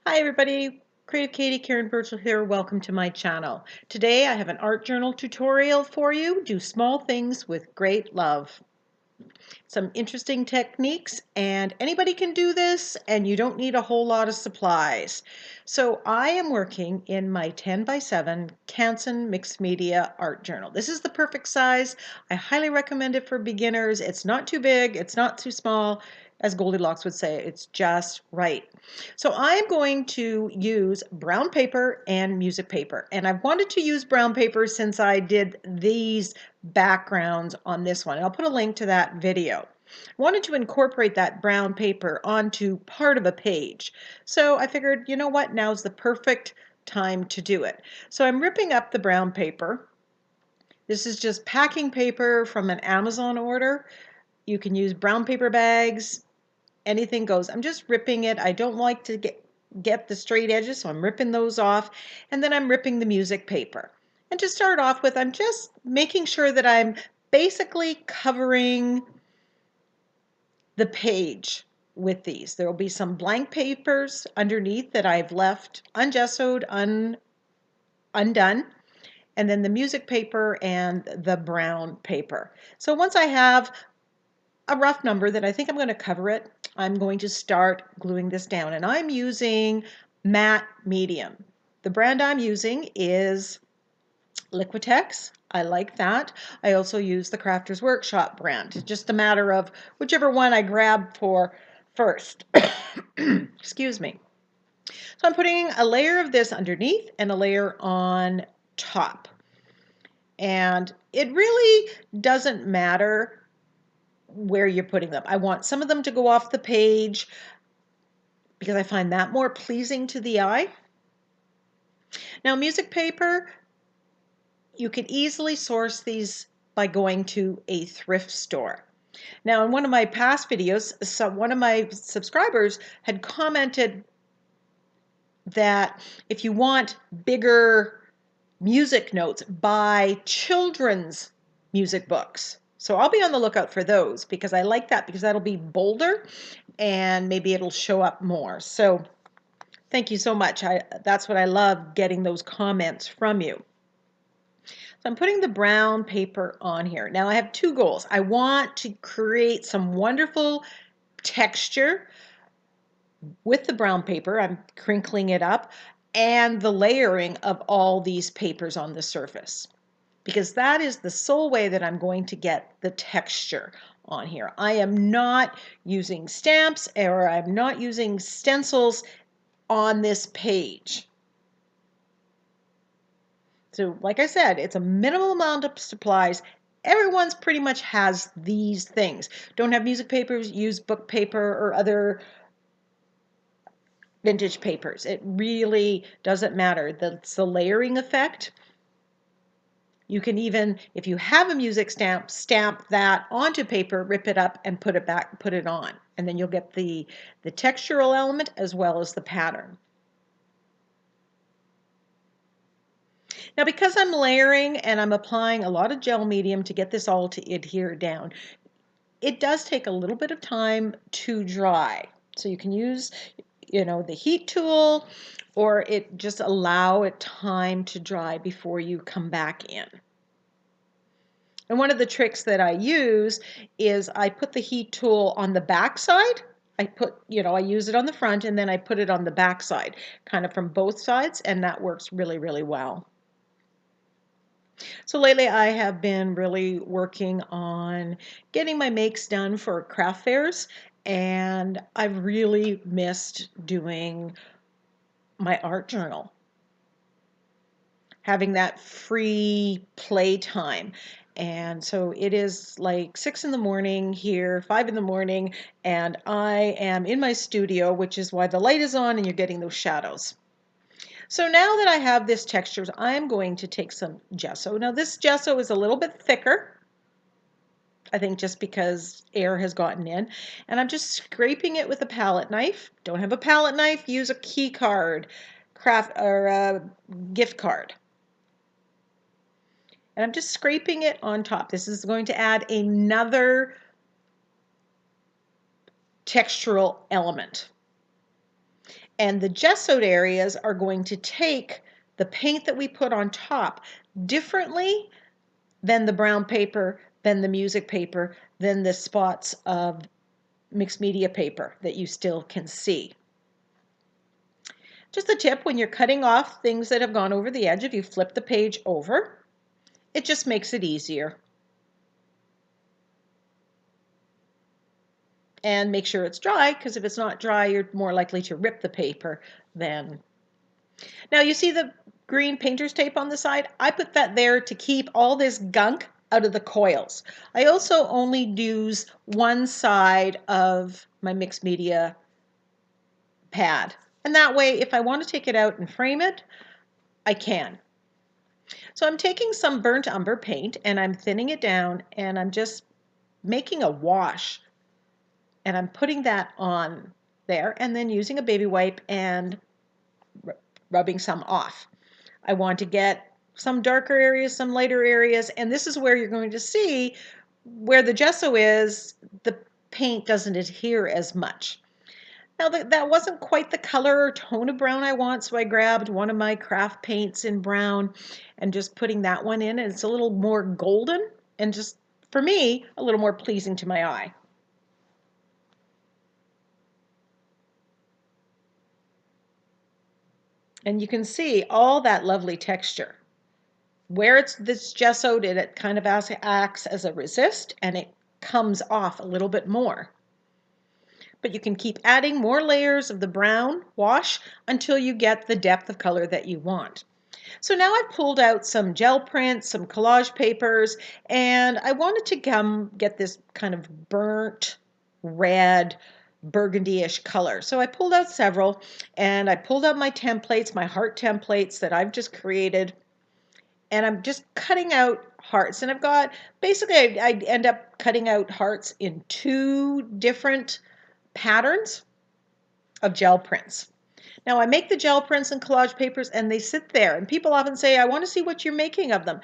Hi everybody, Creative Katie, Karen Burchill here. Welcome to my channel. Today I have an art journal tutorial for you. Do small things with great love. Some interesting techniques, and anybody can do this, and you don't need a whole lot of supplies. So I am working in my 10 by 7 Canson mixed media art journal. This is the perfect size. I highly recommend it for beginners. It's not too big, it's not too small. As Goldilocks would say, it's just right. So I'm going to use brown paper and music paper. And I've wanted to use brown paper since I did these backgrounds on this one. I'll put a link to that video. I wanted to incorporate that brown paper onto part of a page. So I figured, you know what, now's the perfect time to do it. So I'm ripping up the brown paper. This is just packing paper from an Amazon order. You can use brown paper bags. Anything goes. I'm just ripping it. I don't like to get the straight edges, so I'm ripping those off. And then I'm ripping the music paper. And to start off with, I'm just making sure that I'm basically covering the page with these. There will be some blank papers underneath that I've left ungessoed, undone, and then the music paper and the brown paper. So once I have a rough number that I think I'm going to cover it, I'm going to start gluing this down. And I'm using matte medium. The brand I'm using is Liquitex. I like that. I also use the Crafters Workshop brand. It's just a matter of whichever one I grab for first. Excuse me. So I'm putting a layer of this underneath and a layer on top. And it really doesn't matter where you're putting them. I want some of them to go off the page because I find that more pleasing to the eye. Now, music paper, you can easily source these by going to a thrift store. Now, in one of my past videos, one of my subscribers had commented that if you want bigger music notes, buy children's music books. So I'll be on the lookout for those because I like that because that'll be bolder and maybe it'll show up more. So thank you so much. That's what I love, getting those comments from you. So I'm putting the brown paper on here. Now I have two goals. I want to create some wonderful texture with the brown paper. I'm crinkling it up, and the layering of all these papers on the surface, because that is the sole way that I'm going to get the texture on here. I am not using stamps or I'm not using stencils on this page. So like I said, it's a minimal amount of supplies. Everyone's pretty much has these things. Don't have music papers, use book paper or other vintage papers. It really doesn't matter. That's the layering effect. You can even, if you have a music stamp that onto paper, rip it up and put it back, put it on. And then you'll get the textural element as well as the pattern. Now, because I'm layering and I'm applying a lot of gel medium to get this all to adhere down, it does take a little bit of time to dry. So you can use, the heat tool, or it just allow it time to dry before you come back in. And one of the tricks that I use is I put the heat tool on the back side. I use it on the front and then I put it on the back side, kind of from both sides, and that works really, really well. So lately I have been really working on getting my makes done for craft fairs, and I've really missed doing my art journal, having that free play time. And so it is like 6 in the morning here, 5 in the morning, and I am in my studio, which is why the light is on and you're getting those shadows. So now that I have this texture, I'm going to take some gesso. Now this gesso is a little bit thicker, I think just because air has gotten in. And I'm just scraping it with a palette knife. Don't have a palette knife, use a key card, a gift card. And I'm just scraping it on top. This is going to add another textural element. And the gessoed areas are going to take the paint that we put on top differently than the brown paper, than the music paper, than the spots of mixed media paper that you still can see. Just a tip, when you're cutting off things that have gone over the edge, if you flip the page over, it just makes it easier. And make sure it's dry, because if it's not dry, you're more likely to rip the paper than. Now you see the green painter's tape on the side? I put that there to keep all this gunk out of the coils. I also only use one side of my mixed media pad. And that way, if I want to take it out and frame it, I can. So I'm taking some burnt umber paint and I'm thinning it down and I'm just making a wash. And I'm putting that on there and then using a baby wipe and rubbing some off. I want to get some darker areas, some lighter areas, and this is where you're going to see where the gesso is, the paint doesn't adhere as much. Now that wasn't quite the color or tone of brown I want, so I grabbed one of my craft paints in brown and just putting that one in, and it's a little more golden and just, for me, a little more pleasing to my eye. And you can see all that lovely texture. Where it's this gessoed, it kind of acts as a resist and it comes off a little bit more. But you can keep adding more layers of the brown wash until you get the depth of color that you want. So now I've pulled out some gel prints, some collage papers, and I wanted to get this kind of burnt red burgundy-ish color. So I pulled out several, and I pulled out my templates, my heart templates that I've just created, and I'm just cutting out hearts. And I've got, basically, I end up cutting out hearts in 2 different patterns of gel prints. Now I make the gel prints and collage papers and they sit there, and people often say, I want to see what you're making of them.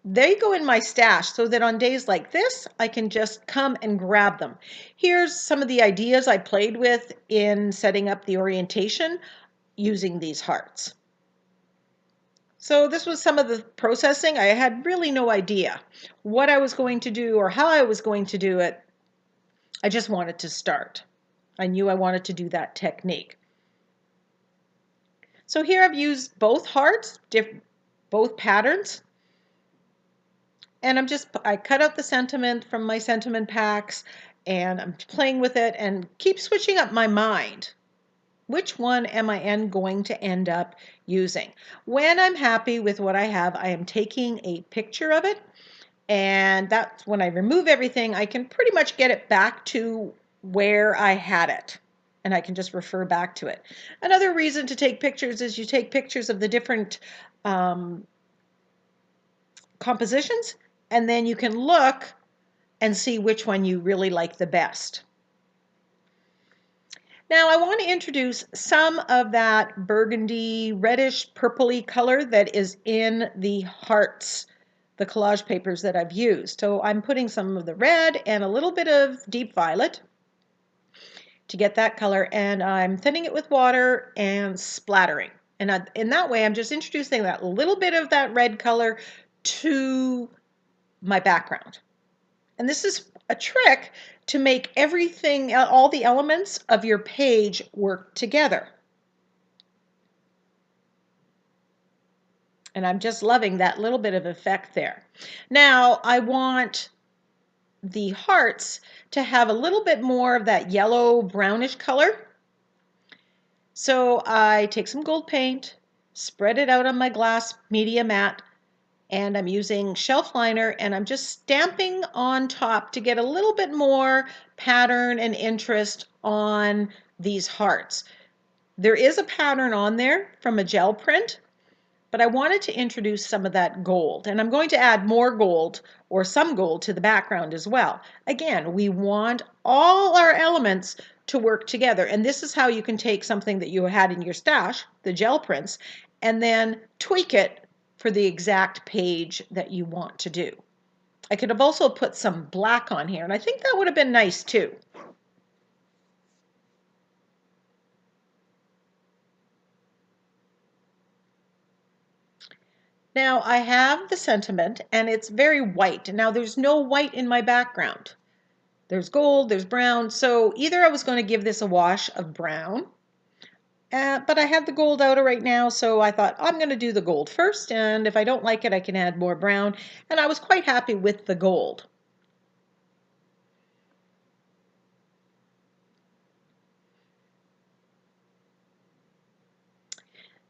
They go in my stash so that on days like this, I can just come and grab them. Here's some of the ideas I played with in setting up the orientation using these hearts. So this was some of the processing. I had really no idea what I was going to do or how I was going to do it. I just wanted to start. I knew I wanted to do that technique. So here I've used both hearts, both patterns, and I cut out the sentiment from my sentiment packs and I'm playing with it and keep switching up my mind. Which one am I going to end up using? When I'm happy with what I have, I am taking a picture of it, and that's when I remove everything, I can pretty much get it back to where I had it. And I can just refer back to it. Another reason to take pictures is you take pictures of the different compositions, and then you can look and see which one you really like the best. Now I want to introduce some of that burgundy, reddish, purpley color that is in the hearts, the collage papers that I've used. So I'm putting some of the red and a little bit of deep violet to get that color, and I'm thinning it with water and splattering. And in that way, I'm just introducing that little bit of that red color to my background. And this is a trick to make everything, all the elements of your page work together. And I'm just loving that little bit of effect there. Now I want the hearts to have a little bit more of that yellow brownish color. So I take some gold paint, spread it out on my glass media mat, and I'm using shelf liner and I'm just stamping on top to get a little bit more pattern and interest on these hearts. There is a pattern on there from a gel print, but I wanted to introduce some of that gold, and I'm going to add more gold or some gold to the background as well. Again, we want all our elements to work together, and this is how you can take something that you had in your stash, the gel prints, and then tweak it for the exact page that you want to do. I could have also put some black on here, and I think that would have been nice too. Now I have the sentiment and it's very white. Now there's no white in my background. There's gold, there's brown. So either I was going to give this a wash of brown, but I have the gold out right now, so I thought I'm going to do the gold first, and if I don't like it, I can add more brown, and I was quite happy with the gold.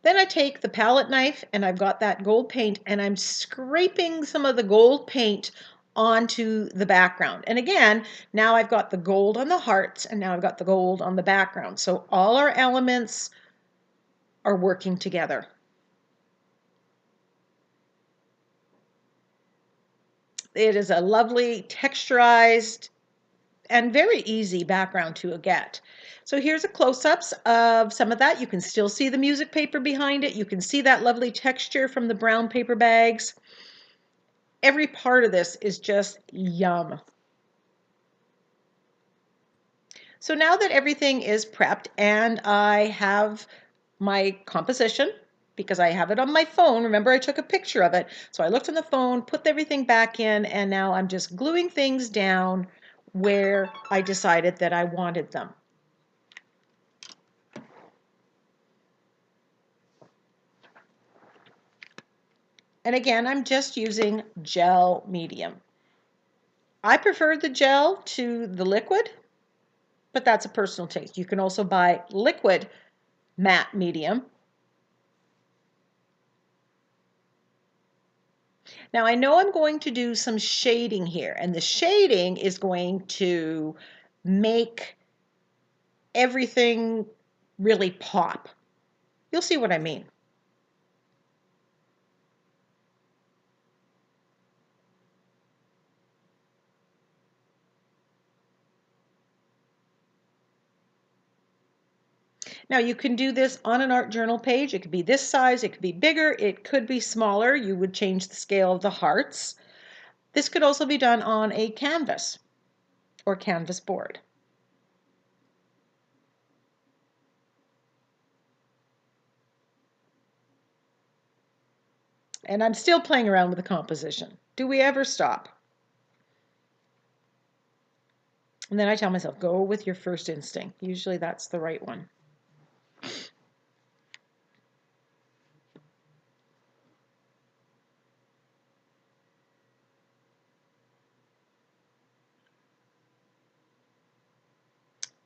Then I take the palette knife, and I've got that gold paint, and I'm scraping some of the gold paint onto the background. And again, now I've got the gold on the hearts, and now I've got the gold on the background. So all our elements are working together. It is a lovely texturized and very easy background to get. So here's a close-ups of some of that. You can still see the music paper behind it. You can see that lovely texture from the brown paper bags. Every part of this is just yum. So now that everything is prepped and I have my composition, because I have it on my phone. Remember, I took a picture of it. So I looked on the phone, put everything back in, and now I'm just gluing things down where I decided that I wanted them. And again, I'm just using gel medium. I prefer the gel to the liquid, but that's a personal taste. You can also buy liquid matte medium. Now I know I'm going to do some shading here, and the shading is going to make everything really pop. You'll see what I mean. Now you can do this on an art journal page. It could be this size, it could be bigger, it could be smaller. You would change the scale of the hearts. This could also be done on a canvas or canvas board. And I'm still playing around with the composition. Do we ever stop? And then I tell myself, go with your first instinct. Usually that's the right one.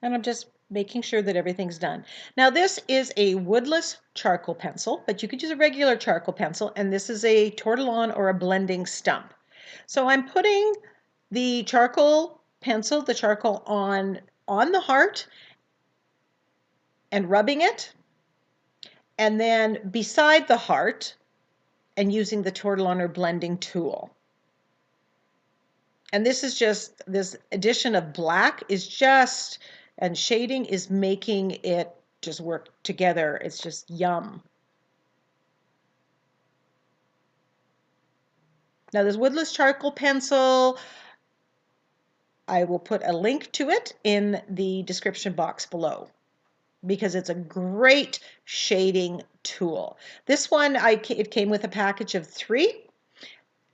And I'm just making sure that everything's done. Now this is a woodless charcoal pencil, but you could use a regular charcoal pencil, and this is a tortillon or a blending stump. So I'm putting the charcoal pencil, the charcoal on the heart and rubbing it, and then beside the heart and using the tortillon or blending tool. And this is just, this addition of black is just, and shading is making it just work together. It's just yum. Now this woodless charcoal pencil, I will put a link to it in the description box below because it's a great shading tool. This one, it came with a package of 3,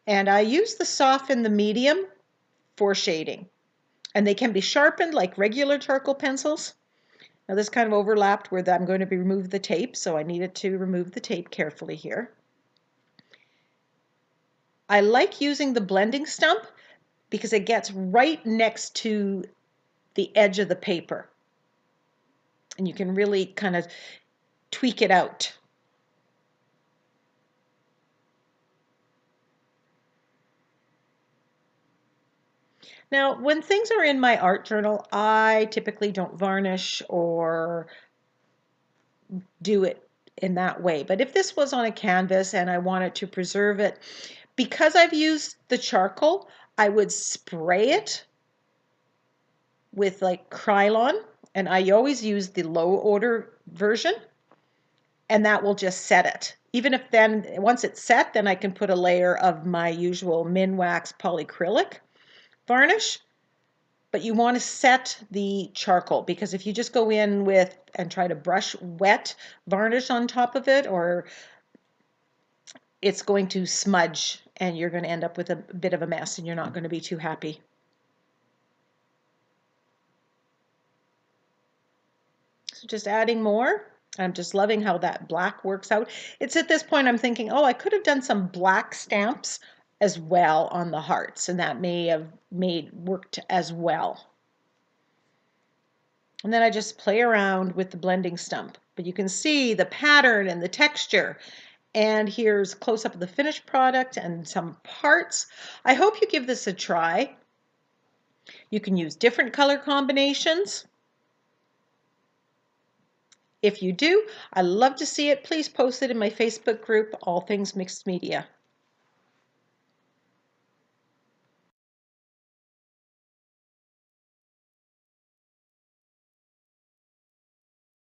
and I use the soft and the medium for shading. And they can be sharpened like regular charcoal pencils. Now this kind of overlapped where I'm going to remove the tape, so I needed to remove the tape carefully here. I like using the blending stump because it gets right next to the edge of the paper. And you can really kind of tweak it out. Now, when things are in my art journal, I typically don't varnish or do it in that way. But if this was on a canvas and I wanted to preserve it, because I've used the charcoal, I would spray it with like Krylon, and I always use the low odor version, and that will just set it. Even if then, once it's set, then I can put a layer of my usual Minwax polyacrylic varnish. But you want to set the charcoal, because if you just go in with and try to brush wet varnish on top of it or it's going to smudge and you're going to end up with a bit of a mess and you're not going to be too happy. So just adding more. I'm just loving how that black works out. It's at this point I'm thinking, oh, I could have done some black stamps as well on the hearts, and that may have worked as well. And then I just play around with the blending stump. But you can see the pattern and the texture. And here's close up of the finished product and some parts. I hope you give this a try. You can use different color combinations. If you do, I love to see it. Please post it in my Facebook group, All Things Mixed Media.